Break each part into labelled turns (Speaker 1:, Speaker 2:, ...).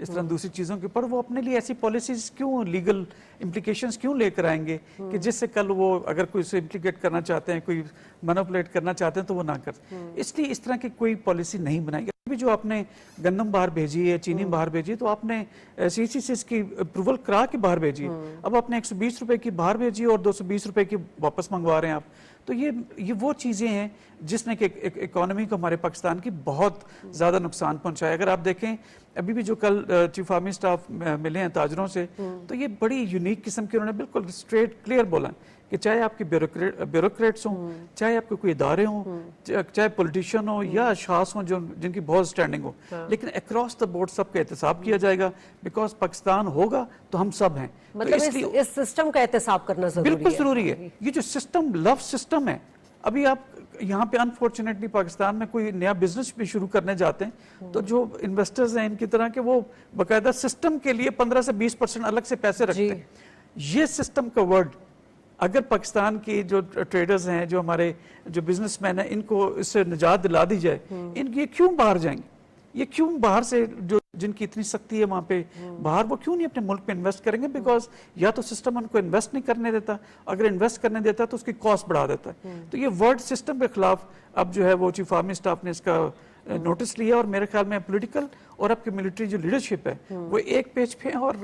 Speaker 1: اس طرح دوسری چیزوں کے اوپر، وہ اپنے لیے ایسی پالیسیز کیوں، لیگل امپلیکیشنز کیوں لے کر آئیں گے کہ جس سے کل وہ اگر کوئی اسے امپلیکیٹ کرنا چاہتے ہیں، کوئی مینوپولیٹ کرنا چاہتے ہیں تو وہ نہ کر. اس لیے اس طرح کی کوئی پالیسی نہیں بنائی گئی. بھی جو آپ نے گندم باہر بھیجی ہے، چینی باہر بھیجی ہے، تو آپ نے سی سی سے اس کی اپروول کرا کے باہر بھیجی ہے. اب آپ نے 120 روپے کی باہر بھیجی اور 220 روپے کی واپس منگوا رہے ہیں آپ. تو یہ وہ چیزیں ہیں جس نے کہ اکانومی کو ہمارے پاکستان کی بہت زیادہ نقصان پہنچایا. اگر آپ دیکھیں ابھی بھی جو کل چیف آرمی سٹاف ملے ہیں تاجروں سے، تو یہ بڑی یونیک قسم کے انہوں نے بالکل اسٹریٹ کلیئر بولا کہ چاہے آپ کے بیوروکریٹس ہوں، چاہے آپ کے کوئی ادارے ہوں، چاہے پولیٹیشین ہوں یا اشخاص ہوں جن کی بہت سٹینڈنگ ہو، لیکن اکراس دا بورڈ سب کا احتساب کیا جائے گا. بیکاز پاکستان ہوگا تو ہم سب ہیں.
Speaker 2: مطلب اس سسٹم کا احتساب کرنا ضروری ہے.
Speaker 1: بالکل ضروری ہے. یہ جو سسٹم لو سسٹم ہے، ابھی آپ یہاں پہ انفارچونیٹلی پاکستان میں کوئی نیا بزنس بھی شروع کرنے جاتے ہیں تو جو انویسٹرز ہیں ان کی طرح کہ وہ باقاعدہ سسٹم کے لیے 15 سے 20% الگ سے پیسے رکھتے ہیں. یہ سسٹم کا ورڈ اگر پاکستان کی جو ٹریڈرز ہیں، جو ہمارے جو بزنس مین ہیں، ان کو اس سے نجات دلا دی جائے، یہ کیوں باہر جائیں گے؟ یہ کیوں باہر سے جو جن کی اتنی سختی ہے وہاں پہ باہر، وہ کیوں نہیں اپنے ملک میں انویسٹ کریں گے؟ بیکاز یا تو سسٹم ان کو انویسٹ نہیں کرنے دیتا، اگر انویسٹ کرنے دیتا تو اس کی کاسٹ بڑھا دیتا ہے. تو یہ ورڈ سسٹم کے خلاف اب جو ہے وہ چیف آرمی سٹاف نے اس کا نوٹس لیا، اور میرے خیال میں پولیٹیکل اور اب کی ملٹری جو لیڈرشپ ہے وہ ایک پیج پہ ہے، اور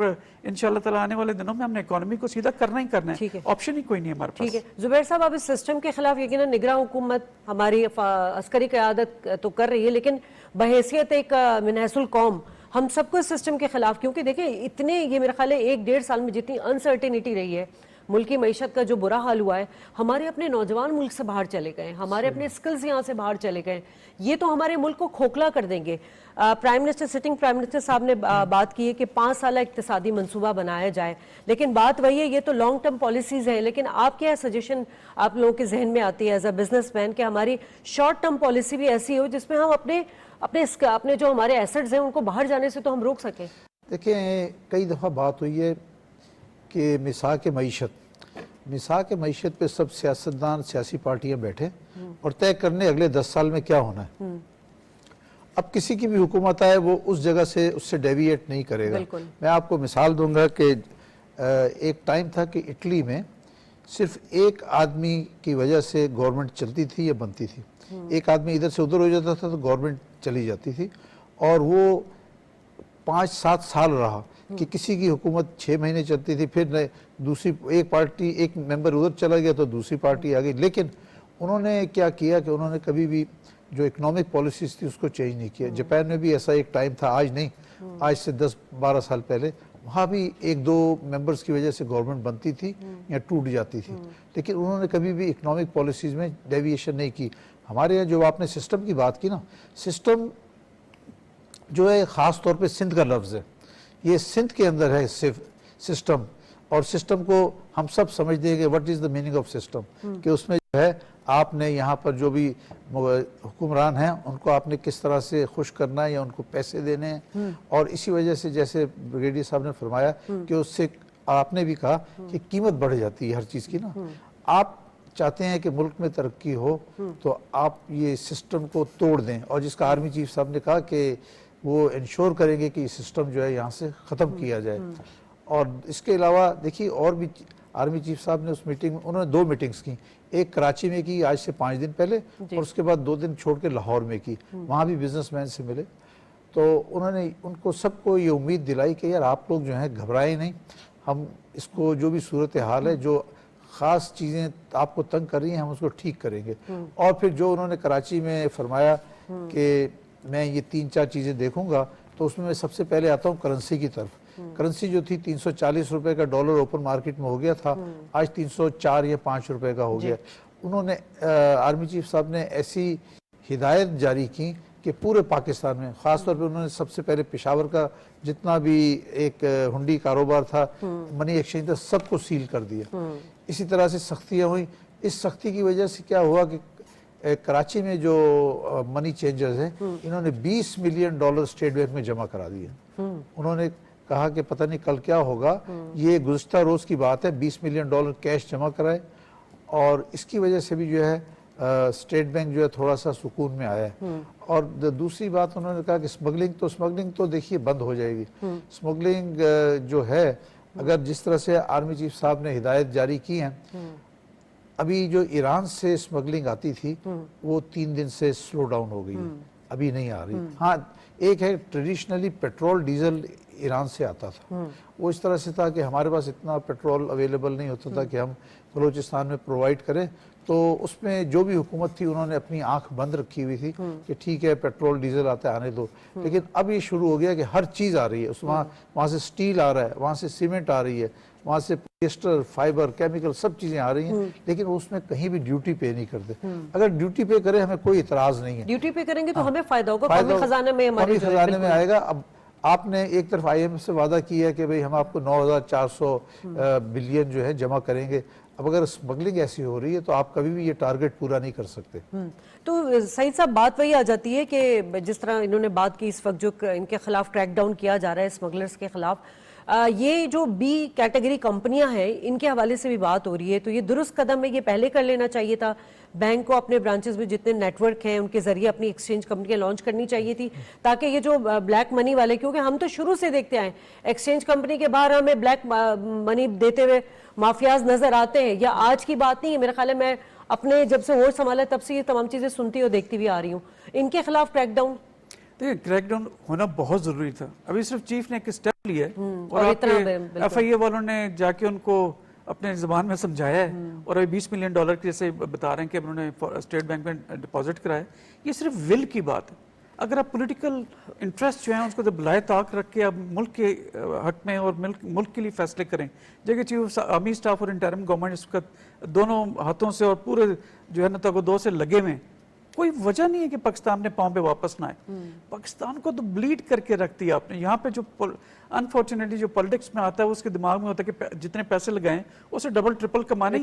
Speaker 1: انشاءاللہ تعالیٰ آنے والے دنوں میں ہم نے اکانومی کو سیدھا کرنا ہی کرنا ہے. آپشن ہی کوئی نہیں ہمارے پاس.
Speaker 2: ٹھیک ہے زبیر صاحب، اب اس سسٹم کے خلاف یقیناً نگراں حکومت ہماری عسکری قیادت تو کر رہی ہے، لیکن بحیثیت ایک منحص القوم ہم سب کو اس سسٹم کے خلاف، کیونکہ دیکھیں اتنے یہ میرا خیال ہے 1-1.5 سال میں جتنی انسرٹینٹی رہی ہے، ملکی معیشت کا جو برا حال ہوا ہے، ہمارے اپنے نوجوان ملک سے باہر چلے گئے، ہمارے اپنے سکلز یہاں سے باہر چلے گئے، یہ تو ہمارے ملک کو کھوکھلا کر دیں گے. سٹنگ پرائم منسٹر صاحب نے بات کی ہے کہ 5 سالہ اقتصادی منصوبہ بنایا جائے، لیکن بات وہی ہے، یہ تو لانگ ٹرم پالیسیز ہیں. لیکن آپ کیا سجیشن آپ لوگوں کے ذہن میں آتی ہے ایز اے بزنس مین کہ ہماری شارٹ ٹرم پالیسی بھی ایسی ہو جس میں ہم اپنے جو ہمارے ایسٹس ہیں ان کو باہر جانے سے تو ہم روک سکیں؟
Speaker 3: دیکھیں کئی دفعہ بات ہوئی ہے کہ مساق معیشت پہ سب سیاستدان، سیاسی پارٹیاں بیٹھے اور طے کرنے اگلے 10 سال میں کیا ہونا ہے. اب کسی کی بھی حکومت آئے وہ اس جگہ سے اس سے ڈیویٹ نہیں کرے گا. میں آپ کو مثال دوں گا کہ ایک ٹائم تھا کہ اٹلی میں صرف ایک آدمی کی وجہ سے گورنمنٹ چلتی تھی یا بنتی تھی. ایک آدمی ادھر سے ادھر ہو جاتا تھا تو گورنمنٹ چلی جاتی تھی، اور وہ 5-7 سال رہا کہ کسی کی حکومت 6 مہینے چلتی تھی، پھر دوسری ایک پارٹی، ایک ممبر ادھر چلا گیا تو دوسری پارٹی آ گئی. لیکن انہوں نے کیا کیا کہ انہوں نے کبھی بھی جو اکنامک پالیسیز تھی اس کو چینج نہیں کیا. جاپان میں بھی ایسا ایک ٹائم تھا، آج نہیں، آج سے 10-12 سال پہلے، وہاں بھی 1-2 ممبرز کی وجہ سے گورنمنٹ بنتی تھی یا ٹوٹ جاتی تھی، لیکن انہوں نے کبھی بھی اکنامک پالیسیز میں ڈیویشن نہیں کی. ہمارے یہاں جو آپ نے سسٹم کی بات کی نا، سسٹم جو ہے خاص طور پہ سندھ کا لفظ ہے، یہ سندھ کے اندر ہے صرف سسٹم، اور سسٹم کو ہم سب سمجھتے ہیں کہ what is the meaning of system, کہ اس میں جو ہے آپ نے یہاں پر جو بھی حکمران ہیں ان کو آپ نے کس طرح سے خوش کرنا ہے یا ان کو پیسے دینے ہیں. اور اسی وجہ سے جیسے بریگیڈیئر صاحب نے فرمایا کہ اس سے آپ نے بھی کہا کہ قیمت بڑھ جاتی ہے ہر چیز کی نا. آپ چاہتے ہیں کہ ملک میں ترقی ہو تو آپ یہ سسٹم کو توڑ دیں، اور جس کا آرمی چیف صاحب نے کہا کہ وہ انشور کریں گے کہ یہ سسٹم جو ہے یہاں سے ختم کیا جائے. اور اس کے علاوہ دیکھیے اور بھی آرمی چیف صاحب نے اس میٹنگ میں انہوں نے 2 میٹنگز کی، ایک کراچی میں کی آج سے 5 دن پہلے، اور اس کے بعد 2 دن چھوڑ کے لاہور میں کی. وہاں بھی بزنس مین سے ملے تو انہوں نے ان کو سب کو یہ امید دلائی کہ یار آپ لوگ جو ہیں گھبرائیں نہیں، ہم اس کو جو بھی صورتحال ہے، جو خاص چیزیں آپ کو تنگ کر رہی ہیں، ہم اس کو ٹھیک کریں گے. اور پھر جو انہوں نے کراچی میں فرمایا کہ میں یہ 3-4 چیزیں دیکھوں گا، تو اس میں سب سے پہلے آتا ہوں کرنسی کی طرف. کرنسی جو تھی 340 روپے کا ڈالر اوپن مارکیٹ میں ہو گیا تھا، آج 304 یا 5 روپے کا ہو گیا. انہوں نے آرمی چیف صاحب نے ایسی ہدایت جاری کی کہ پورے پاکستان میں، خاص طور پہ انہوں نے سب سے پہلے پشاور کا جتنا بھی ایک ہنڈی کاروبار تھا، منی ایکسچینج تھا، سب کو سیل کر دیا. اسی طرح سے سختیاں ہوئیں. اس سختی کی وجہ سے کیا ہوا کہ کراچی میں جو منی چینجرز ہیں انہوں نے $20 ملین اسٹیٹ بینک میں جمع کرا دیے. انہوں نے کہا کہ پتہ نہیں کل کیا ہوگا، یہ گزشتہ روز کی بات ہے، $20 ملین کیش جمع کرائے. اور اس کی وجہ سے بھی جو ہے اسٹیٹ بینک جو ہے تھوڑا سا سکون میں آیا ہے. اور دوسری بات انہوں نے کہا کہ اسمگلنگ تو دیکھیے بند ہو جائے گی. اسمگلنگ جو ہے اگر جس طرح سے آرمی چیف صاحب نے ہدایت جاری کی ہیں, ابھی جو ایران سے اسمگلنگ آتی تھی وہ 3 دن سے سلو ڈاؤن ہو گئی ہے, ابھی نہیں آ رہی. ہاں ایک ہے ٹریڈیشنلی پیٹرول ڈیزل ایران سے آتا تھا, وہ اس طرح سے تھا کہ ہمارے پاس اتنا پیٹرول اویلیبل نہیں ہوتا تھا کہ ہم بلوچستان میں پرووائڈ کریں, تو اس میں جو بھی حکومت تھی انہوں نے اپنی آنکھ بند رکھی ہوئی تھی کہ ٹھیک ہے پیٹرول ڈیزل آتا ہے آنے دو. لیکن اب یہ شروع ہو گیا کہ ہر چیز آ رہی ہے, وہاں سے سٹیل آ رہا ہے, وہاں سے سیمنٹ آ رہی ہے, وہاں سے پولیسٹر, فائبر, کیمیکل سب چیزیں آ رہی ہیں, لیکن اس میں کہیں بھی ڈیوٹی پے نہیں کرتے. اگر ڈیوٹی پے کرے ہمیں کوئی اعتراض نہیں ہے,
Speaker 2: ڈیوٹی پے کریں گے تو ہمیں فائدہ ہوگا, قومی خزانے میں
Speaker 3: قومی خزانے میں آئے گا. اب آپ نے ایک طرف آئی ایم ایف سے وعدہ کیا ہے کہ بھئی ہم آپ کو 9400 بلین جو ہے جمع کریں گے. اب اگر اسمگلنگ ایسی ہو رہی ہے تو آپ کبھی بھی یہ ٹارگٹ پورا نہیں کر سکتے.
Speaker 2: تو سعید صاحب بات وہی آ جاتی ہے کہ جس طرح انہوں نے بات کی, اس وقت جو ان کے خلاف کریک ڈاؤن کیا جا رہا ہے اسمگلرز کے خلاف, یہ جو بی کیٹیگری کمپنیاں ہیں ان کے حوالے سے بھی بات ہو رہی ہے, تو یہ درست قدم ہے, یہ پہلے کر لینا چاہیے تھا. بینک کو اپنے برانچز میں جتنے نیٹ ورک ہیں ان کے ذریعے اپنی ایکسچینج کمپنیاں لانچ کرنی چاہیے تھی, تاکہ یہ جو بلیک منی والے, کیونکہ ہم تو شروع سے دیکھتے آئے ایکسچینج کمپنی کے باہر ہمیں بلیک منی دیتے ہوئے مافیاز نظر آتے ہیں. یا آج کی بات نہیں ہے, میرے خیال ہے میں اپنے جب سے ہوش سنبھالا تب سے یہ تمام چیزیں سنتی اور دیکھتی بھی آ رہی ہوں. ان کے خلاف کریک ڈاؤن,
Speaker 1: دیکھیں کریک ڈاؤن ہونا بہت ضروری تھا. ابھی صرف چیف نے ایک اسٹیپ لیا ہے
Speaker 2: اور
Speaker 1: آپ
Speaker 2: اتنا
Speaker 1: کے ایف آئی اے والوں نے جا کے ان کو اپنے زبان میں سمجھایا ہے, اور ابھی $20 ملین کی جیسے بتا رہے ہیں کہ انہوں نے اسٹیٹ بینک میں ڈپازٹ کرایا. یہ صرف ول کی بات ہے. اگر آپ پولیٹیکل انٹرسٹ جو ہیں اس کو جب بلائے طاق رکھ کے آپ ملک کے حق میں اور ملک کے لیے فیصلے کریں, جگہ چیف آرمی اسٹاف اور انٹرم گورنمنٹ اس کا دونوں ہاتھوں سے اور پورے جو ہے نا تگ و دو سے لگے ہوئے, کوئی وجہ نہیں ہے کہ پاکستان نے پاؤں پہ واپس نہ آئے. پاکستان کو تو بلیڈ کر کے رکھ دیا آپ نے. یہاں پہ جو انفارچونیٹلی جو پالیٹکس میں آتا ہے اس کے دماغ میں ہوتا ہے کہ جتنے پیسے لگائیں اسے ڈبل ٹرپل کمانے,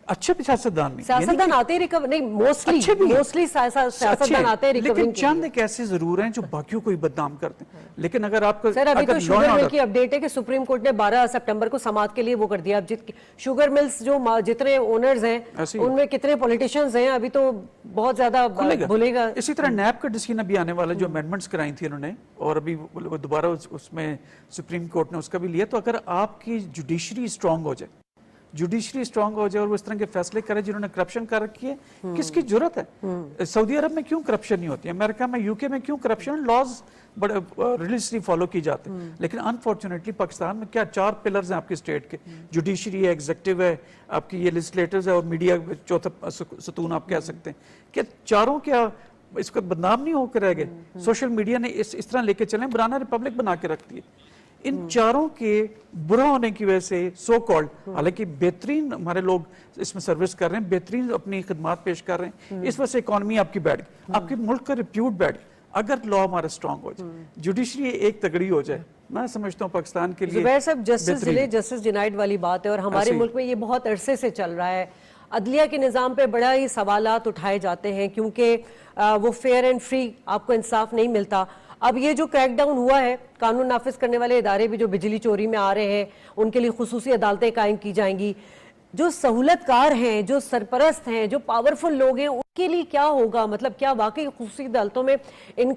Speaker 1: اچھے بھی سیاستدان نہیں,
Speaker 2: سیاستدان آتے ریکور نہیں, موسٹلی سیاستدان آتے ہیں ریکورنگ,
Speaker 1: لیکن چند ایک ایسے ضرور ہیں جو باقیوں کو ہی بدنام کرتے ہیں. لیکن اگر آپ کو
Speaker 2: سر ابھی تو شوگر مل کی اپڈیٹ ہے کہ سپریم کورٹ نے 12 سپٹمبر کو سماعت کے لیے وہ کر دیا. اب شوگر ملز جو جتنے اونرز ہیں ان میں کتنے پولیٹیشنز ہیں ابھی تو بہت زیادہ بھولے گا.
Speaker 1: اسی طرح نیب کا ڈسیزن ابھی آنے والا جو امینڈمنٹس کرائی تھی انہوں نے, اور ابھی دوبارہ اس میں سپریم کورٹ نے اس کا بھی لیا. تو اگر آپ کی جوڈیشری اسٹرانگ ہو جائے اور وہ اس طرح کے فیصلے کرے جنہوں نے کرپشن کر رکھی ہے, کس کی ضرورت ہے؟ سعودی عرب میں کیوں کرپشن نہیں ہوتی, امریکہ میں, یو کے میں کیوں کرپشن لاز بڑے ریلیجسلی فالو کی جاتے ہیں. لیکن انفارچونیٹلی پاکستان میں کیا 4 پلرز ہیں آپ کے اسٹیٹ کے, جوڈیشری ہے, ایگزیکٹو ہے, آپ کی یہ لیجسلیٹرز ہے, اور میڈیا چوتھا ستون آپ کہہ سکتے ہیں. کیا چاروں کیا اس کو بدنام نہیں ہو کر رہ گئے؟ سوشل میڈیا نے اس طرح لے کے چلیں, بنانا ریپبلک بنا کے رکھتی ہے. ان چاروں کے برا ہونے کی وجہ سے سو کالڈ, حالانکہ بہترین ہمارے لوگ اس میں سروس کر رہے ہیں, بہترین اپنی خدمات پیش کر رہے ہیں, اس وجہ سے اکانومی آپ کی بیٹھ گئی, آپ کے ملک کا ریپیوٹ بیٹھ گئی. اگر لا ہمارا اسٹرانگ ہو جائے, جوڈیشری ایک تگڑی ہو جائے, میں سمجھتا ہوں پاکستان کے لیے.
Speaker 2: زبیر صاحب جسٹس ڈینائڈ والی بات ہے, اور ہمارے ملک میں یہ بہت عرصے سے چل رہا ہے. عدلیہ کے نظام پہ بڑا ہی سوالات اٹھائے جاتے ہیں کیونکہ وہ فیئر اینڈ فری آپ کو انصاف نہیں ملتا. اب یہ جو کریک ڈاؤن ہوا ہے, قانون نافذ کرنے والے ادارے بھی جو بجلی چوری میں آ رہے ہیں ان کے لیے خصوصی عدالتیں قائم کی جائیں گی. جو سہولت کار ہیں, جو سرپرست ہیں, جو پاورفل لوگ ہیں, ان کے لیے کیا ہوگا؟ مطلب کیا واقعی خصوصی عدالتوں میں ان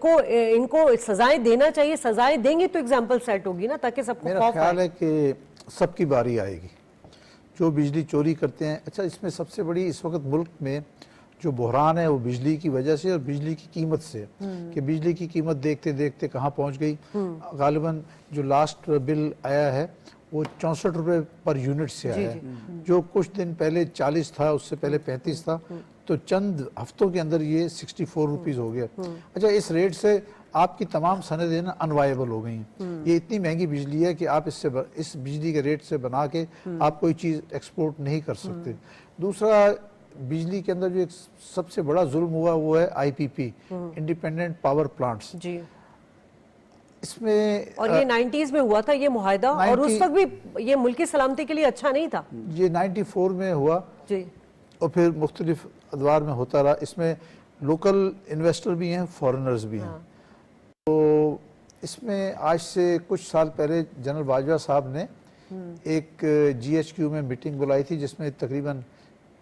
Speaker 2: کو سزائیں دینا چاہیے؟ سزائیں دیں گے تو ایگزامپل سیٹ ہوگی نا, تاکہ سب کو خوف آئے.
Speaker 3: میرا خیال ہے کہ سب کی باری آئے گی جو بجلی چوری کرتے ہیں. اچھا, اس میں سب سے بڑی اس وقت ملک میں جو بحران ہے وہ بجلی کی وجہ سے اور بجلی کی قیمت سے, کہ بجلی کی قیمت دیکھتے دیکھتے کہاں پہنچ گئی. غالباً جو لاسٹ بل آیا ہے وہ 64 روپے پر یونٹ سے آیا ہے, جو کچھ دن پہلے 40 تھا, اس سے پہلے 35 تھا, تو چند ہفتوں کے اندر یہ 64 روپیز ہو گیا. اچھا, اس ریٹ سے آپ کی تمام صنعتیں نا انوائبل ہو گئی ہیں. یہ اتنی مہنگی بجلی ہے کہ آپ اس بجلی کے ریٹ سے بنا کے آپ کوئی چیز ایکسپورٹ نہیں کر سکتے. دوسرا, بجلی کے اندر جو ایک سب سے بڑا ظلم ہوا وہ ہے آئی پی پی, انڈیپینڈنٹ پاور پلانٹس.
Speaker 2: جی,
Speaker 3: اس میں
Speaker 2: اور یہ 90s میں ہوا تھا یہ معاہدہ, اور اس وقت بھی یہ ملکی سلامتی کے لیے اچھا نہیں تھا.
Speaker 3: یہ 94 میں ہوا,
Speaker 2: جی, اور
Speaker 3: پھر مختلف ادوار میں ہوتا رہا. اس میں لوکل انویسٹر بھی ہیں, فورنرز بھی ہیں. تو اس میں آج سے کچھ سال پہلے جنرل باجوہ صاحب نے ایک GHQ میں میٹنگ بلائی تھی جس میں تقریباً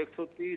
Speaker 4: 130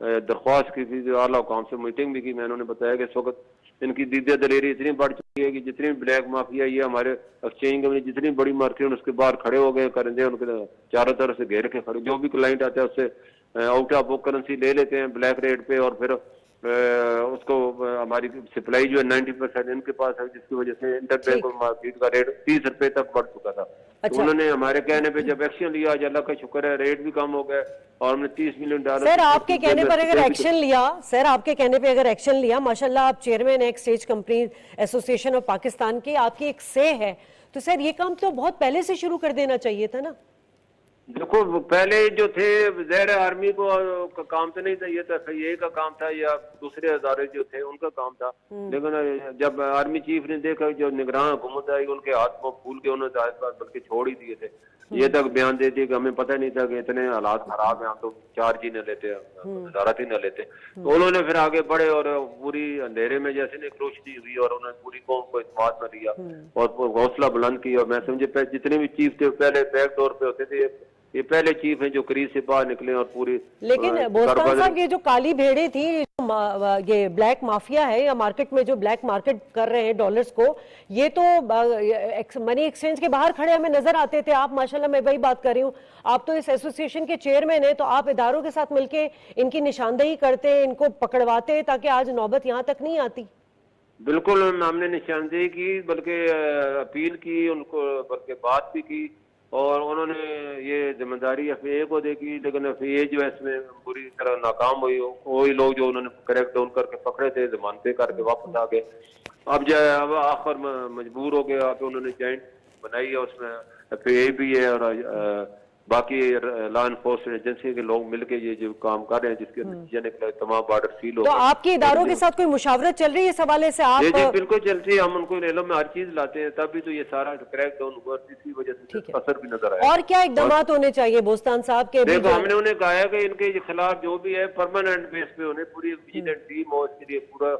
Speaker 4: درخواست کی تھی, اعلیٰ حکام سے میٹنگ بھی کی. میں انہوں نے بتایا کہ اس وقت ان کی دیدہ دلیری اتنی بڑھ چکی ہے کہ جتنی بلیک مافیا یہ ہمارے ایکسچینج کمپنی جتنی بڑی مارکیٹ اس کے باہر کھڑے ہو گئے, کرندے ان کے چاروں طرف سے گھیر کے کھڑے, جو بھی کلائنٹ آتا ہے اس سے آؤٹ آف بک کرنسی لے لیتے ہیں بلیک ریٹ پہ, اور پھر اس کو ہماری سپلائی جو ہے 90% ان کے پاس ہے, جس کی وجہ سے انٹر بینک مارکیٹ کا ریٹ 30 روپے تک بڑھ چکا تھا. تو انہوں نے ہمارے کہنے پہ جب ایکشن لیا, آج اللہ کا شکر ہے ریٹ بھی کم ہو گئے اور ہم نے $30 ملین.
Speaker 2: سر آپ کے کہنے پر اگر ایکشن لیا, سر آپ کے کہنے پہ اگر ایکشن لیا, ماشاءاللہ آپ چیئرمین ایکسچینج کمپنی ایسوسی ایشن آف پاکستان کی, آپ کی ایک سے ہے, تو سر یہ کام تو بہت پہلے سے شروع کر دینا چاہیے تھا نا.
Speaker 4: دیکھو پہلے جو تھے زیر آرمی کو کام تو نہیں تھا, یہ تو FIA کا کام تھا یا دوسرے ادارے جو تھے ان کا کام تھا, لیکن جب آرمی چیف نے دیکھا جو نگران حکومت آئی ان کے ہاتھ کو پھول کے انہوں نے بلکہ چھوڑ ہی دیے تھے. یہ تک بیان دے دیے کہ ہمیں پتہ نہیں تھا کہ اتنے حالات خراب ہیں, ہم تو چارج ہی نہ لیتے, وزارت ہی نہ لیتے. تو انہوں نے پھر آگے بڑھے اور پوری اندھیرے میں جیسے ایک روشنی ہوئی اور انہوں نے پوری قوم کو اعتماد میں لیا اور حوصلہ بلند کیا. اور میں سمجھے جتنے بھی چیف تھے پہلے بیک ڈور پہ ہوتے تھے, یہ پہلے چیف ہیں جو کریز سے باہر نکلے اور پوری.
Speaker 2: لیکن بوستان صاحب یہ جو کالی بھیڑیں تھی, یہ بلیک مافیا ہے یا مارکیٹ میں جو بلیک مارکیٹ کر رہے ہیں ڈالرز کو, یہ تو منی ایکسچینج کے باہر کھڑے ہمیں نظر آتے تھے. آپ ماشاءاللہ میں وہی بات کر رہی ہوں, آپ تو اس ایسوسی ایشن کے چیئرمین ہیں, تو آپ اداروں کے ساتھ مل کے ان کی نشاندہی کرتے, ان کو پکڑواتے تاکہ آج نوبت یہاں تک نہیں آتی.
Speaker 4: بالکل ہم نے نشاندہی کی, بلکہ اپیل کی ان کو, بلکہ بات بھی کی, اور انہوں نے یہ ذمہ داری FIA کو دے کی, لیکن FIA جو ہے اس میں بری طرح ناکام ہوئی. وہی لوگ جو انہوں نے کریک ڈاؤن کر کے پکڑے تھے ضمانتیں کر کے واپس آ گئے. اب جو ہے اب آخر مجبور ہو گیا کہ انہوں نے جوائنٹ بنائی ہے, اس میں FIA بھی ہے اور باقی لا انفورسمنٹ ایجنسی کے لوگ مل کے یہ جو کام کر رہے ہیں, جس کے نتیجہ نکلا تمام بارڈر سیل ہو گئے.
Speaker 2: تو آپ کے اداروں کے ساتھ کوئی مشاورت چل رہی ہے اس حوالے سے؟ آپ
Speaker 4: جی بالکل چلتی ہے, ہم ان کو علم میں ہر چیز لاتے ہیں, تب بھی تو یہ سارا کریک ڈاؤن ہوا, اس کی وجہ سے اثر بھی نظر آیا.
Speaker 2: اور کیا اقدامات ہونے چاہیے بوستان صاحب کے؟
Speaker 4: دیکھو ہم نے انہیں کہا ہے کہ ان کے خلاف جو بھی ہے پرماننٹ بیس پہ انہیں پوری ویجیلنٹ ٹیم ہو, اس کے لیے پورا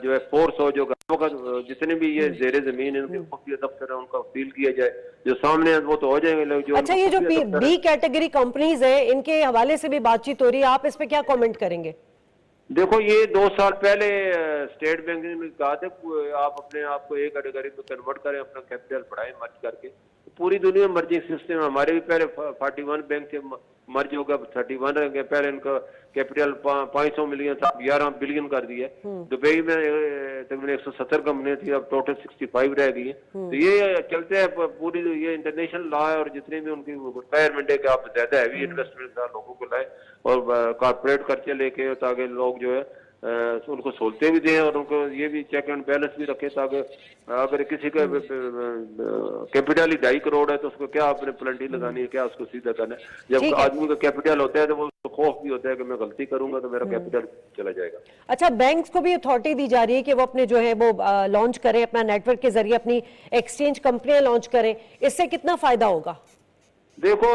Speaker 4: جو ہے فورس ہو, جو جتنے بھی یہ زیر زمین ان کے خفیہ دفتر ہیں ان کا فیل کیا جائے, جو سامنے ہیں وہ تو ہو جائیں گے لوگ. جو
Speaker 2: اچھا, یہ جو بی کیٹیگری کمپنیز ہیں ان کے حوالے سے بھی بات چیت ہو رہی ہے, آپ اس پہ کیا کامنٹ کریں گے؟
Speaker 4: دیکھو یہ 2 سال پہلے اسٹیٹ بینک نے کہا تھا آپ اپنے آپ کو ایک کیٹیگری میں کنورٹ کریں, اپنا کیپٹل بڑھائیں مرج کر کے. پوری دنیا مرجنگ سسٹم ہے, ہمارے بھی پہلے 41 بینک سے مرج ہو گیا, 31 رہ گئے. پہلے ان کا کیپٹل 500 ملین تھا, 11 بلین کر دیا. دبئی میں تقریباً 170 کمپنیاں تھی, اب ٹوٹل 65 رہ گئی ہیں. تو یہ چلتے ہیں پوری, یہ انٹرنیشنل لا ہے, اور جتنے بھی ان کی ریکوائرمنٹ ہے کہ آپ زیادہ ہیوی انویسٹمنٹ لوگوں کو لائیں اور کارپوریٹ خرچے لے کے, تاکہ لوگ جو ہے ان کو سہولتیں بھی دیں اور ان کو یہ بھی چیک اینڈ بیلنس بھی رکھے, تاکہ اگر کسی کا کیپٹل ہی 2.5 کروڑ ہے تو اس کو کیا اپنے پلنٹی لگانی ہے, کیا اس کو سیدھا کرنا ہے. جب آدمی کا کیپٹل ہوتا ہے تو وہ خوف بھی ہوتا ہے کہ میں غلطی کروں گا تو میرا کیپٹل چلا جائے گا.
Speaker 2: اچھا, بینکس کو بھی اتھارٹی دی جا رہی ہے کہ وہ اپنے جو ہے وہ لانچ کریں, اپنا نیٹ ورک کے ذریعے اپنی ایکسچینج کمپنیاں لانچ کریں, اس سے کتنا فائدہ ہوگا؟
Speaker 4: دیکھو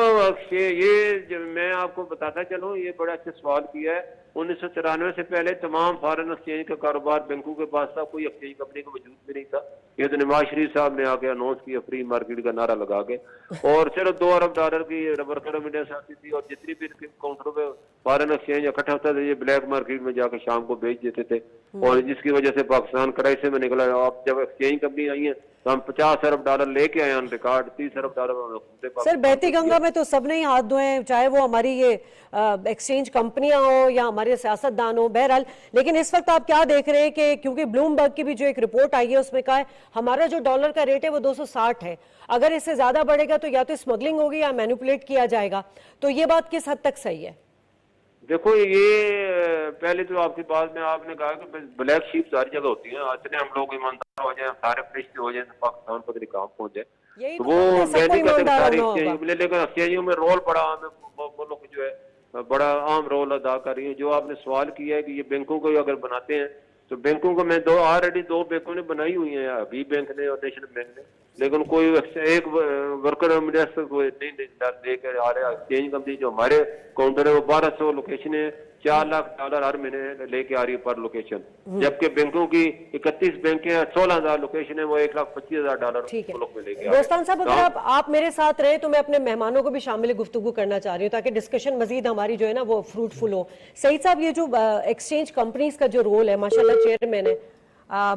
Speaker 4: یہ میں آپ کو بتاتا چلوں, یہ بڑا اچھا سوال کیا ہے. 1994 سے پہلے تمام فارن ایکسچینج کا کاروبار بینکوں کے پاس تھا, کوئی ایکسچینج کمپنی کا وجود بھی نہیں تھا. یہ تو نواز شریف صاحب نے آ کے اناؤنس کیا فری مارکیٹ کا نعرہ لگا کے, اور صرف $2 ارب کی ورکر ریمیٹنس آتی تھی, اور جتنی بھی کاؤنٹروں پہ فارن ایکسچینج اکٹھا ہوتا تھا یہ بلیک مارکیٹ میں جا کے شام کو بیچ دیتے تھے, اور جس کی وجہ سے پاکستان کرائسس میں نکلا. اب جب ایکسچینج کمپنی آئی ہیں تو ہم $50 ارب لے کے آئے ہیں آن ریکارڈ, $30 ارب.
Speaker 2: سر بہتی گنگا میں تو سب نے ہی ہاتھ دھوئے, چاہے وہ ہماری یہ ایکسچینج کمپنیاں ہوں یا ہمارے سیاستدان ہوں, بہرحال. لیکن اس وقت آپ کیا دیکھ رہے ہیں کہ کیونکہ بلوم برگ کی بھی جو ایک رپورٹ آئی ہے اس میں کہا ہے ہمارا جو ڈالر کا ریٹ ہے وہ 260 ہے, اگر اس سے زیادہ بڑھے گا تو یا تو اسمگلنگ ہوگی یا مینوپولیٹ کیا جائے گا. تو یہ بات کس حد تک صحیح ہے؟
Speaker 4: دیکھو یہ پہلے تو آپ کی بات میں آپ نے کہا کہ بلیک شیپ ساری جگہ ہوتی ہیں, اتنے ہم لوگ ایماندار ہو جائیں, سارے فرشتے ہو جائیں تو پاکستان پر کام پہنچ جائے. تو وہ میں نہیں کہتا ساری ایکسچینج, لیکن ایکسچینجوں میں رول بڑا عام ہے, ملک جو ہے بڑا عام رول ادا کر رہی ہے. جو آپ نے سوال کیا ہے کہ یہ بینکوں کو اگر بناتے ہیں تو بینکوں کو میں آلریڈی 2 بینکوں نے بنائی ہوئی ہیں, حبیب بینک نے اور نیشنل بینک نے. لیکن کوئی ایک ورکر کوئی نہیں لے کر آ رہا. ایکسچینج کمپنی جو ہمارے کاؤنٹر ہے وہ 1200 لوکیشن ہے, $4 لاکھ ہر مہینے لے کے آ رہی ہے پر لوکیشن, جبکہ بینکوں کی 31 بینکیں ہیں, 16,000 لوکیشن ہے, وہ $1,25,000 ملک میں لے کے آ رہی ہے.
Speaker 2: دوستان صاحب اگر آپ میرے ساتھ رہے تو میں اپنے مہمانوں کو بھی شامل گفتگو کرنا چاہ رہی ہوں تاکہ ڈسکشن مزید ہماری جو ہے نا وہ فروٹفل ہو. سعید صاحب, یہ جو ایکسچینج کمپنیز کا جو رول ہے, ماشاءاللہ چیئرمین ہے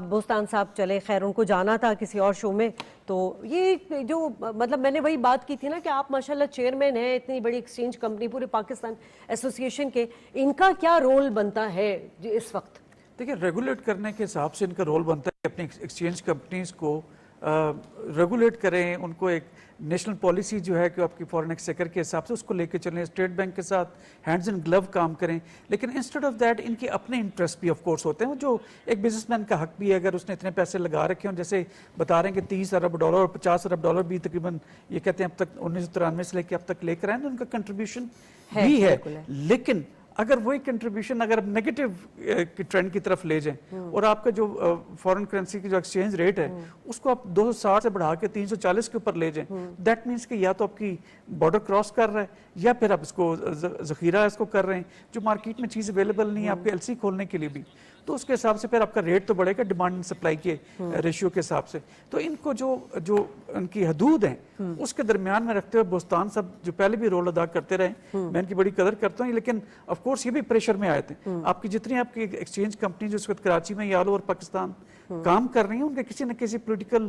Speaker 2: بوستان صاحب, چلے خیر ان کو جانا تھا کسی اور شو میں, تو یہ جو مطلب میں نے وہی بات کی تھی نا کہ آپ ماشاءاللہ چیئرمین ہیں اتنی بڑی ایکسچینج کمپنی پورے پاکستان ایسوسی ایشن کے, ان کا کیا رول بنتا ہے اس وقت؟
Speaker 1: دیکھیں, ریگولیٹ کرنے کے حساب سے ان کا رول بنتا ہے کہ اپنی ایکسچینج کمپنیز کو ریگولیٹ کریں, ان کو ایک نیشنل پالیسی جو ہے کہ آپ کی فارن ایکسچیکر کے حساب سے اس کو لے کے چلیں, اسٹیٹ بینک کے ساتھ ہینڈز اینڈ گلو کام کریں. لیکن انسٹیڈ آف دیٹ ان کے اپنے انٹرسٹ بھی آف کورس ہوتے ہیں, جو ایک بزنس مین کا حق بھی ہے اگر اس نے اتنے پیسے لگا رکھے ہوں, جیسے بتا رہے ہیں کہ $30 ارب اور $50 ارب بھی تقریباً یہ کہتے ہیں اب تک 1993 سے لے کے اب تک لے کر آئے, تو ان کا کنٹریبیوشن بھی ہے. لیکن اگر وہی کنٹریبیوشن اگر نیگیٹو کی ٹرینڈ کی طرف لے جائیں اور آپ کا جو فورن کرنسی کی جو ایکسچینج ریٹ ہے اس کو آپ 260 سے بڑھا کے 340 کے اوپر لے جائیں, دیٹ مینس کہ یا تو آپ کی بارڈر کراس کر رہا ہے یا پھر آپ اس کو ذخیرہ اس کو کر رہے ہیں, جو مارکیٹ میں چیز اویلیبل نہیں ہے آپ کے LC کھولنے کے لیے بھی, تو اس کے حساب سے پھر آپ کا ریٹ تو بڑھے گا ڈیمانڈ اینڈ سپلائی کے ریشیو کے حساب سے. تو ان کو جو ان کی حدود ہیں اس کے درمیان میں رکھتے ہوئے بوستان صاحب جو پہلے بھی رول ادا کرتے رہے, میں ان کی بڑی قدر کرتا ہوں, لیکن آف کورس یہ بھی پریشر میں آئے تھے. آپ کی جتنی آپ کی ایکسچینج کمپنی جو اس وقت کراچی میں یا آل اوور پاکستان کام کر رہی ہیں, ان کے کسی نہ کسی پولیٹیکل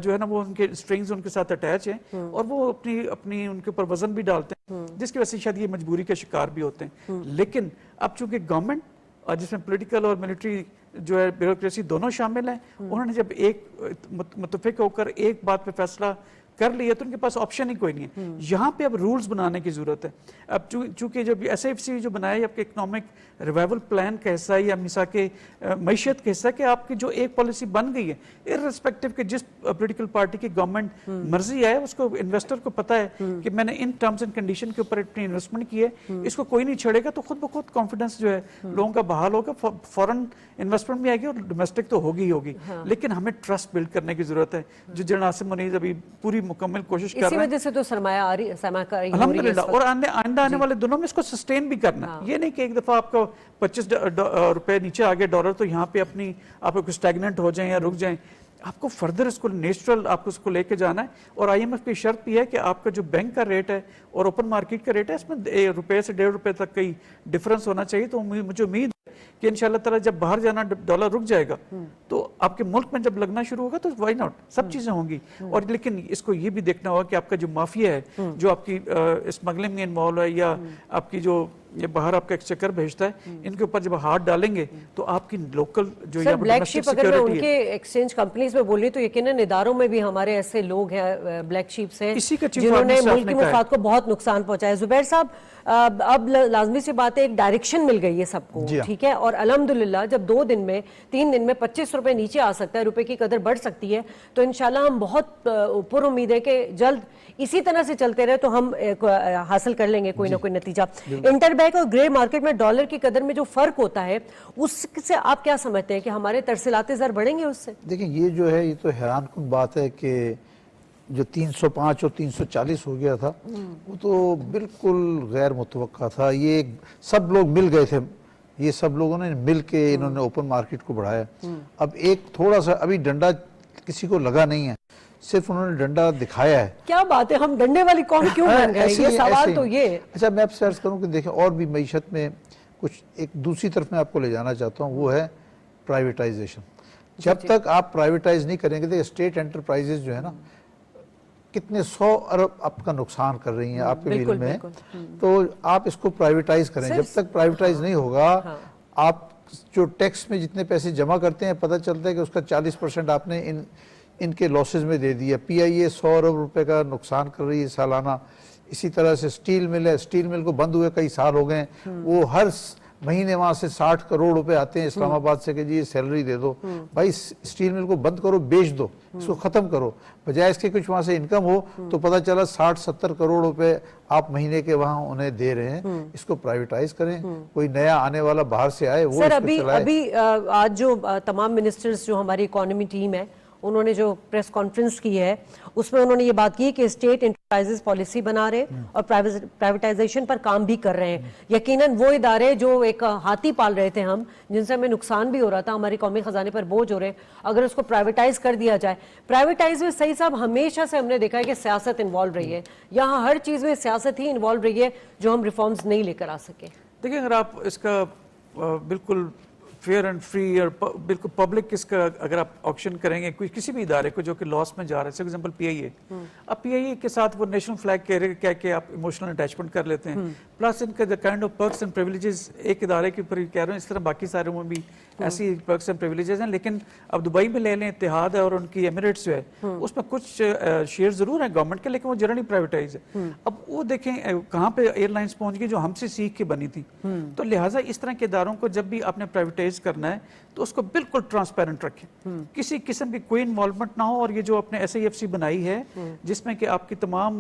Speaker 1: جو ہے نا وہ ان کے اسٹرنگز ان کے ساتھ اٹیچ ہیں, اور وہ اپنی ان کے اوپر وزن بھی ڈالتے ہیں, جس کی وجہ سے شاید یہ مجبوری کا شکار بھی ہوتے ہیں. لیکن اب چونکہ گورنمنٹ جس میں پولیٹیکل اور ملٹری جو ہے بیوروکریسی دونوں شامل ہیں, انہوں نے جب ایک متفق ہو کر ایک بات پہ فیصلہ کر لیا تو ان کے پاس آپشن ہی کوئی نہیں ہے. یہاں پہ اب رولز بنانے کی ضرورت ہے. اب چونکہ جب SIFC جو بنایا ہے آپ کے اکنامک ریوائول پلان کا حصہ ہے یا میثاق معیشت کا حصہ ہے, کہ آپ کی جو ایک پالیسی بن گئی ہے ارسپیکٹو کہ جس پولیٹیکل پارٹی کی گورنمنٹ مرضی آئے, اس کو انویسٹر کو پتا ہے کہ میں نے ان ٹرمز اینڈ کنڈیشن کے اوپر اپنی انویسٹمنٹ کی ہے, اس کو کوئی نہیں چھڑے گا, تو خود بخود کانفیڈنس جو ہے لوگوں کا بحال ہوگا, فورن انویسٹمنٹ بھی آئے گی اور ڈومیسٹک تو ہوگی ہی ہوگی. لیکن ہمیں ٹرسٹ بلڈ کرنے کی ضرورت ہے, جو جنرل عاصم منیز ابھی پوری مکمل کوشش کر رہے ہیں.
Speaker 2: اسی وجہ سے تو سرمایہ آ رہی ہے
Speaker 1: الحمدللہ, اور آئندہ آنے والے دنوں میں اس کو سسٹین بھی کرنا. یہ نہیں کہ ایک دفعہ آپ کو $25 نیچے آگے ڈالر تو یہاں پہ اپنی آپ کو اسٹیگننٹ ہو جائیں یا رک جائیں. آپ کو فردر اس کو نیچرل آپ کو اس کو لے کے جانا ہے, اور IMF کی شرط بھی ہے کہ آپ کا جو بینک کا ریٹ ہے اور اوپن مارکیٹ کا ریٹ ہے اس میں $1 سے $1.5 تک کئی ڈفرنس ہونا چاہیے. تو مجھے امید ہے کہ انشاءاللہ تعالی جب باہر جانا ڈالر رک جائے گا تو آپ کے ملک میں جب لگنا شروع ہوگا تو وائی ناٹ, سب چیزیں ہوں گی. اور لیکن اس کو یہ بھی دیکھنا ہوگا کہ آپ کا جو مافیا ہے جو آپ کی اسمگلنگ میں انوالو ہے یا آپ کی جو یہ باہر آپ کا ایک چکر بھیجتا ہے, ان کے اوپر جب ہاتھ ڈالیں گے تو آپ کی لوکل جو
Speaker 2: سر بلیک شیپ اگر میں ان کے ایکسچینج کمپنیز میں بول رہی تو یقیناً اداروں میں بھی ہمارے ایسے لوگ ہیں بلیک شیپس ہیں جنہوں نے ملک کے مفاد کو بہت نقصان پہنچایا. زبیر صاحب, اب لازمی سی بات ہے ایک ڈائریکشن مل گئی ہے سب کو, ٹھیک ہے, اور الحمدللہ جب 2 دن میں 3 دن میں $25 نیچے آ سکتا ہے, روپے کی قدر بڑھ سکتی ہے, تو انشاءاللہ ہم بہت پر امید ہے کہ جلد اسی طرح سے چلتے رہے تو ہم حاصل کر لیں گے کوئی نہ کوئی نتیجہ. انٹر بینک اور گرے مارکیٹ میں ڈالر کی قدر میں جو فرق ہوتا ہے اس سے آپ کیا سمجھتے ہیں کہ ہمارے ترسیلات زر بڑھیں گے اس سے؟
Speaker 3: دیکھیں یہ جو ہے یہ تو حیران کن بات ہے کہ جو 305 اور 340 ہو گیا تھا وہ تو بالکل غیر متوقع تھا. یہ سب لوگ مل گئے تھے, یہ سب لوگوں نے مل کے انہوں نے اوپن مارکیٹ کو بڑھایا. اب ایک تھوڑا سا ابھی ڈنڈا کسی کو لگا نہیں ہے, صرف انہوں نے ڈنڈا دکھایا ہے.
Speaker 2: کیا بات ہے, ہم ڈنڈے والی قوم کیوں بن گئے, یہ سوال تو یہ.
Speaker 3: اچھا میں آپ سے عرض کروں کہ دیکھیں اور بھی معیشت میں کچھ ایک دوسری طرف میں آپ کو لے جانا چاہتا ہوں, وہ ہے پرائیویٹائزیشن. جب تک آپ پرائیویٹائز نہیں کریں گے, دیکھیں اسٹیٹ انٹرپرائزز جو ہے نا کتنے 100 ارب آپ کا نقصان کر رہی ہیں آپ کے میل میں, تو آپ اس کو پرائیویٹائز کریں. جب تک پرائیویٹائز نہیں ہوگا, آپ جو ٹیکس میں جتنے پیسے جمع کرتے ہیں پتہ چلتا ہے کہ اس کا 40% آپ نے ان کے لاسز میں دے دیا. PIA 100 ارب روپے کا نقصان کر رہی ہے سالانہ. اسی طرح سے سٹیل مل ہے, سٹیل مل کو بند ہوئے کئی سال ہو گئے ہیں, وہ ہر مہینے وہاں سے 60 کروڑ روپے آتے ہیں اسلام آباد سے کہ جی سیلری دے دو. بھائی سٹیل مل کو بند کرو, بیچ دو, اس کو ختم کرو, بجائے اس کے کچھ وہاں سے انکم ہو. تو پتہ چلا 60-70 کروڑ روپے آپ مہینے کے وہاں انہیں دے رہے ہیں. اس کو پرائیویٹائز کریں, کوئی نیا آنے والا باہر سے آئے وہ اس کو چلائے.
Speaker 2: ابھی آج جو تمام منسٹرز جو ہماری اکانومی ٹیم ہے انہوں نے جو پریس کانفرنس کی ہے اس میں انہوں نے یہ بات کی کہ اسٹیٹ انٹرپرائزز پالیسی بنا رہے اور پرائیویٹائزیشن پر کام بھی کر رہے ہیں. یقیناً وہ ادارے جو ایک ہاتھی پال رہے تھے ہم، جن سے ہمیں نقصان بھی ہو رہا تھا، ہماری قومی خزانے پر بوجھ ہو رہے، اگر اس کو پرائیویٹائز کر دیا جائے. پرائیویٹائز میں صحیح صاحب ہمیشہ سے ہم نے دیکھا ہے کہ سیاست انوالو رہی ہے، یہاں ہر چیز میں سیاست ہی انوالو رہی ہے جو ہم ریفارمز نہیں لے کر آ سکے.
Speaker 1: دیکھیں اگر آپ اس کا بالکل فیئر اینڈ فری اور بالکل پبلک اس کا اگر آپ آکشن کریں گے کسی بھی ادارے کو جو کہ لاس میں جا رہا ہے، فار ایگزامپل پی آئی اے، اب پی آئی اے کے ساتھ وہ نیشنل فلیگ کہہ کے آپ ایموشنل اٹیچمنٹ کر لیتے ہیں، پلس ان کا the kind of perks and privileges ایک ادارے کے اوپر کہہ رہے ہیں، اس طرح باقی سارے میں بھی ایسی پرکس اینڈ پریویلیجز ہیں. لیکن اب دبئی میں لے لیں اتحاد ہے اور ان کی ایمریٹس جو ہے اس میں کچھ شیئر ضرور ہیں گورنمنٹ کے، لیکن وہ جنرلی پرائیویٹائز ہے. اب وہ دیکھیں کہاں پہ ایئر لائنس پہنچ گئی جو ہم سے سیکھ کے بنی تھی. تو لہٰذا اس طرح کے اداروں کو جب بھی آپ نے پرائیویٹائز کرنا ہے تو اس کو بالکل ٹرانسپیرنٹ رکھیں، کسی قسم کی کوئی انوالومنٹ نہ ہو. اور یہ جو آپ نے ایس آئی ایف سی بنائی ہے جس میں کہ آپ کی تمام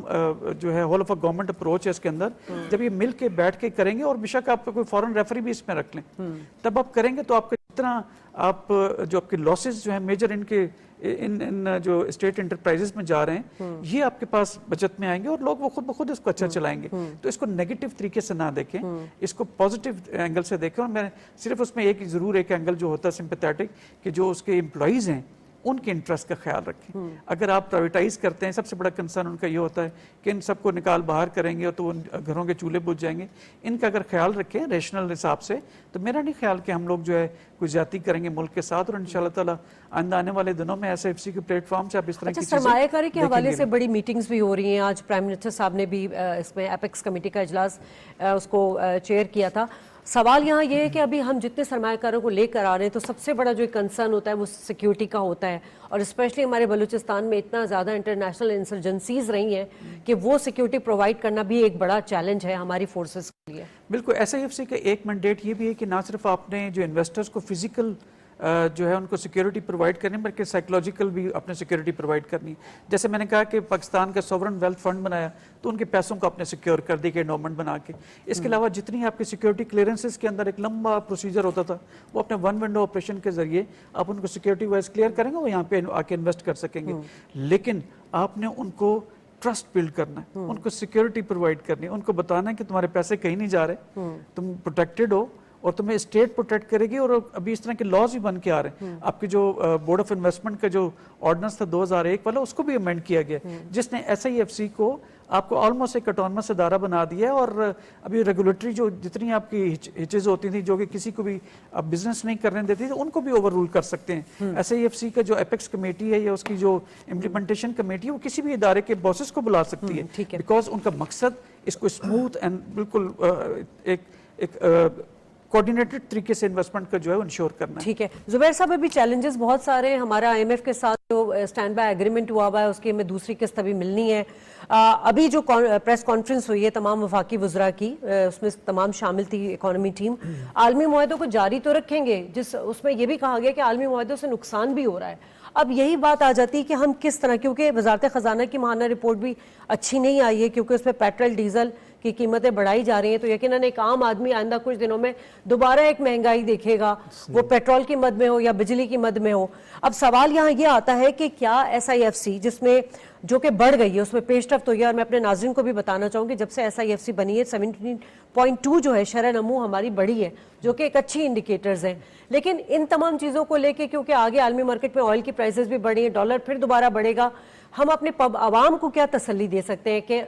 Speaker 1: جو ہے whole of a government approach ہے اس کے اندر، جب یہ مل کے بیٹھ کے کریں گے اور بے شک آپ کوئی فورن ریفری بھی اس میں رکھ لیں، تب آپ کریں گے تو آپ کا جتنا آپ جو آپ کے لاسز جو ہیں میجر ان کے ان جو اسٹیٹ انٹرپرائزز میں جا رہے ہیں یہ آپ کے پاس بچت میں آئیں گے اور لوگ وہ خود بخود اس کو اچھا چلائیں گے. تو اس کو نیگیٹو طریقے سے نہ دیکھیں، اس کو پازیٹیو اینگل سے دیکھیں. اور میں صرف اس میں ایک ضرور ایک اینگل جو ہوتا ہے سمپیتھیٹک کہ جو اس کے امپلائیز ہیں ان کے انٹرسٹ کا خیال رکھیں. اگر آپ پرائیویٹائز کرتے ہیں سب سے بڑا کنسرن ان کا یہ ہوتا ہے کہ ان سب کو نکال باہر کریں گے تو گھروں کے چولہے بجھ جائیں گے. ان کا اگر خیال رکھیں ریشنل حساب سے تو میرا نہیں خیال کہ ہم لوگ جو ہے کوئی زیادتی کریں گے ملک کے ساتھ. اور انشاءاللہ تعالیٰ آئندہ آنے والے دنوں میں ایس ایف سی کے پلیٹ فارم سے آپ اس طرح کی چیزیں
Speaker 2: سرمایہ کاری کے حوالے سے بڑی میٹنگز بھی ہو رہی ہیں. آج پرائم منسٹر صاحب نے بھی اس میں ایپیکس کمیٹی کا اجلاس اس کو چیئر کیا تھا. سوال یہاں یہ ہے کہ ابھی ہم جتنے سرمایہ کاروں کو لے کر آ رہے ہیں تو سب سے بڑا جو کنسرن ہوتا ہے وہ سیکیورٹی کا ہوتا ہے. اور اسپیشلی ہمارے بلوچستان میں اتنا زیادہ انٹرنیشنل انسرجنسیز رہی ہیں کہ وہ سیکیورٹی پرووائڈ کرنا بھی ایک بڑا چیلنج ہے ہماری فورسز کے لیے.
Speaker 1: بالکل. ایس آئی ایف سی کا ایک مینڈیٹ یہ بھی ہے کہ نہ صرف آپ نے جو انویسٹرز کو فزیکل جو ہے ان کو سیکیورٹی پرووائڈ کرنی بلکہ سائیکولوجیکل بھی اپنے سیکیورٹی پرووائڈ کرنی. جیسے میں نے کہا کہ پاکستان کا سوورن ویلتھ فنڈ بنایا تو ان کے پیسوں کو اپنے سیکیور کر دی کہ انڈومنٹ بنا کے. اس کے علاوہ جتنی آپ کی سیکیورٹی کلیئرنسز کے اندر ایک لمبا پروسیجر ہوتا تھا وہ اپنے ون ونڈو آپریشن کے ذریعے آپ ان کو سیکیورٹی وائز کلیئر کریں گے، وہ یہاں پہ آ کے انویسٹ کر سکیں گے. لیکن آپ نے ان کو ٹرسٹ بلڈ کرنا ہے، ان کو سیکیورٹی پرووائڈ کرنی ہے، ان کو بتانا ہے کہ تمہارے پیسے کہیں نہیں جا رہے، تم پروٹیکٹڈ ہو اور تمہیں اسٹیٹ پروٹیکٹ کرے گی. اور ابھی اس طرح کے لاز بھی بن کے آ رہے ہیں. آپ کی جو بورڈ آف انویسٹمنٹ کا جو آرڈیننس تھا 2001 والا اس کو بھی امینڈ کیا گیا جس نے ایس آئی ایف سی کو آپ کو آلموسٹ ایک اٹانومس ادارہ بنا دیا ہے. اور ابھی ریگولیٹری جو جتنی آپ کی ہچز ہوتی تھیں جو کہ کسی کو بھی آپ بزنس نہیں کرنے دیتی تھی ان کو بھی اوور رول کر سکتے ہیں. ایس آئی ایف سی کا جو ایپیکس کمیٹی ہے یا اس کی جو امپلیمنٹیشن کمیٹی ہے وہ کسی بھی ادارے کے باسز کو بلا سکتی ہے بیکاز ان کا مقصد اس کو اسموتھ اینڈ بالکل ایک کوارڈینیٹڈ طریقے سے انویسٹمنٹ کا جو ہے انشور کرنا ہے.
Speaker 2: ٹھیک ہے زبیر صاحب، ابھی چیلنجز بہت سارے ہیں. ہمارا آئی ایم ایف کے ساتھ جو اسٹینڈ بائی ایگریمنٹ ہوا ہے اس کی ہمیں دوسری قسط ابھی ملنی ہے. ابھی جو پریس کانفرنس ہوئی ہے تمام وفاقی وزراء کی، اس میں تمام شامل تھی اکانومی ٹیم. عالمی معاہدوں کو جاری تو رکھیں گے، اس میں یہ بھی کہا گیا کہ عالمی معاہدوں سے نقصان بھی ہو رہا ہے. اب یہی بات آ جاتی ہے کہ ہم کس طرح، کیونکہ وزارت خزانہ کی ماہانہ رپورٹ بھی اچھی نہیں آئی ہے کیونکہ اس میں پیٹرول ڈیزل کی قیمتیں بڑھائی جا رہی ہیں. تو یقیناً ایک عام آدمی آئندہ کچھ دنوں میں دوبارہ ایک مہنگائی دیکھے گا، وہ پیٹرول کی مد میں ہو یا بجلی کی مد میں ہو. اب سوال یہاں یہ آتا ہے کہ کیا ایس آئی ایف سی جس میں جو کہ بڑھ گئی ہے اس میں پیش رفت ہوئی ہے. اور میں اپنے ناظرین کو بھی بتانا چاہوں گی جب سے ایس آئی ایف سی بنی ہے 17.2 جو ہے شرح نمو ہماری بڑھی ہے جو کہ ایک اچھی انڈیکیٹرز ہیں. لیکن ان تمام چیزوں کو لے کے کیونکہ آگے عالمی مارکیٹ میں آئل کی پرائسز بھی بڑھی ہیں، ڈالر پھر دوبارہ بڑھے گا، ہم اپنے عوام کو کیا تسلی دے سکتے ہیں کہ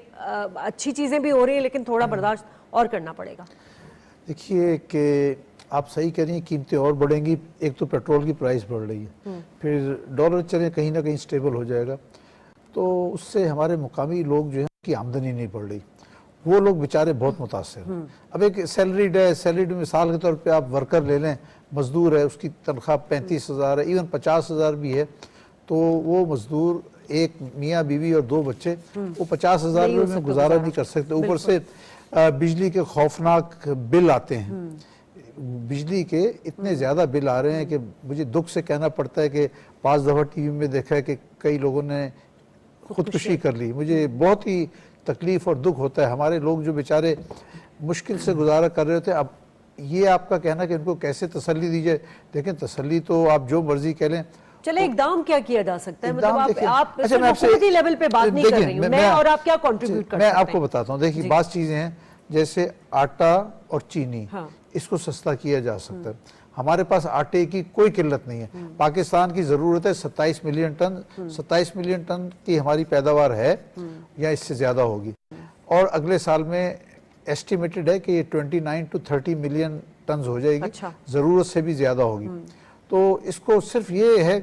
Speaker 2: اچھی چیزیں بھی ہو رہی ہیں لیکن تھوڑا برداشت اور کرنا پڑے گا؟
Speaker 3: دیکھیے کہ آپ صحیح کہہ رہی ہیں، قیمتیں اور بڑھیں گی. ایک تو پیٹرول کی پرائس بڑھ رہی ہے، پھر ڈالر چلے کہیں نہ کہیں سٹیبل ہو جائے گا تو اس سے ہمارے مقامی لوگ جو ہیں کی آمدنی نہیں بڑھ رہی، وہ لوگ بیچارے بہت متاثر ہیں. اب ایک سیلریڈ ہے، سیلریڈ مثال کے طور پہ آپ ورکر لے لیں، مزدور ہے، اس کی تنخواہ 35,000 ہے، ایون 50,000 بھی ہے، تو وہ مزدور ایک میاں بیوی اور 2 بچے وہ 50,000 روپے میں گزارا نہیں کر سکتے. اوپر سے بجلی کے خوفناک بل آتے ہیں، بجلی کے اتنے زیادہ بل آ رہے ہیں کہ مجھے دکھ سے کہنا پڑتا ہے کہ 5 دفعہ ٹی وی میں دیکھا ہے کہ کئی لوگوں نے خودکشی کر لی. مجھے بہت ہی تکلیف اور دکھ ہوتا ہے. ہمارے لوگ جو بیچارے مشکل سے گزارا کر رہے ہوتے ہیں، اب یہ آپ کا کہنا کہ ان کو کیسے تسلی دی جائے، دیکھیں تسلی تو آپ جو مرضی کہہ لیں،
Speaker 2: چلے اقدام کیا کیا جا سکتا ہے؟ مطلب
Speaker 3: دیکھیں،
Speaker 2: آپ
Speaker 3: اچھا میں آپ سے
Speaker 2: حکومتی لیول پہ بات نہیں کر
Speaker 3: دیکھیں،
Speaker 2: رہی ہوں میں، اور آپ کیا کنٹریبیوٹ کر
Speaker 3: میں
Speaker 2: سکتے
Speaker 3: آپ کو
Speaker 2: ہیں؟
Speaker 3: بتاتا ہوں، دیکھیے بعض چیزیں ہیں جیسے آٹا اور چینی،
Speaker 2: ہاں۔
Speaker 3: اس کو سستا کیا جا سکتا ہے. ہمارے پاس آٹے کی کوئی قلت نہیں ہے. پاکستان کی ضرورت ہے 27 ملین ٹن، 27 ملین ٹن کی ہماری پیداوار ہے یا اس سے زیادہ ہوگی، اور اگلے سال میں ایسٹیمیٹڈ ہے کہ یہ 29 to 30 ملین ٹنز ہو جائے گی،
Speaker 2: اچھا۔
Speaker 3: ضرورت سے بھی زیادہ ہوگی. تو اس کو صرف یہ ہے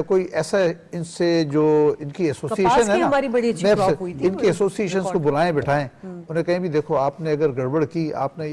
Speaker 3: کوئی ایسا ان سے جو ان کی ایسوسیشن ہے
Speaker 2: کی
Speaker 3: نا،
Speaker 2: ہماری بڑی اچھی
Speaker 3: نیب سے،
Speaker 2: crop ہوئی تھی،
Speaker 3: ان کی ایسوسیشنز کو بلائیں بٹھائیں، انہیں کہیں بھی دیکھو آپ نے اگر گڑبڑ کی، آپ نے